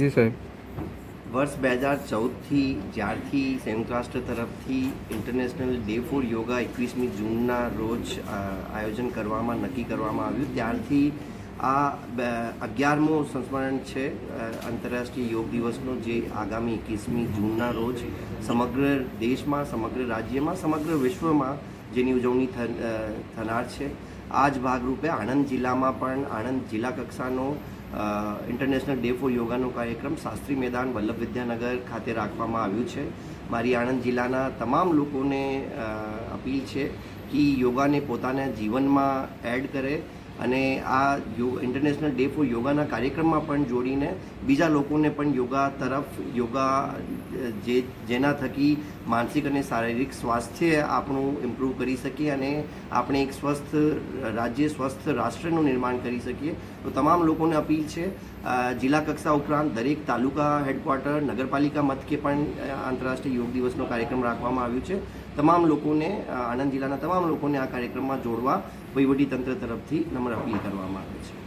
જી સાહેબ. વર્ષ 2014થી જ્યારથી સંયુક્ત રાષ્ટ્ર તરફથી ઇન્ટરનેશનલ ડે ફોર યોગા 21મી જૂનના રોજ આયોજન કરવામાં નક્કી કરવામાં આવ્યું ત્યારથી આ 11મો સંસ્મરણ છે આંતરરાષ્ટ્રીય યોગ દિવસનો, જે આગામી 21મી જૂનના રોજ સમગ્ર દેશમાં, સમગ્ર રાજ્યમાં, સમગ્ર વિશ્વમાં જેની ઉજવણી થનાર છે. આ જ ભાગરૂપે આણંદ જિલ્લામાં પણ આણંદ જિલ્લા કક્ષાનો ઇન્ટરનેશનલ ડે ફોર યોગાનો કાર્યક્રમ શાસ્ત્રી મેદાન વલ્લભ વિદ્યાનગર ખાતે રાખવામાં આવ્યું છે. મારી આણંદ જિલ્લાના તમામ લોકોને અપીલ છે કે યોગાને પોતાના જીવનમાં એડ કરે અને આ ઇન્ટરનેશનલ ડે ફોર યોગાના કાર્યક્રમમાં પણ જોડીને બીજા લોકોને પણ યોગા જેના થકી માનસિક અને શારીરિક સ્વાસ્થ્ય આપણું ઇમ્પ્રૂવ કરી શકીએ અને આપણે એક સ્વસ્થ રાજ્ય, સ્વસ્થ રાષ્ટ્રનું નિર્માણ કરી શકીએ. તો તમામ લોકોને અપીલ છે, જિલ્લા કક્ષા ઉપરાંત દરેક તાલુકા હેડક્વાર્ટર, નગરપાલિકા મથકે પણ આંતરરાષ્ટ્રીય યોગ દિવસનો કાર્યક્રમ રાખવામાં આવ્યો છે. તમામ લોકોને, આણંદ જિલ્લાના તમામ લોકોને આ કાર્યક્રમમાં જોડવા વહીવટી તંત્ર તરફથી નમ્ર અપીલ કરવામાં આવે છે.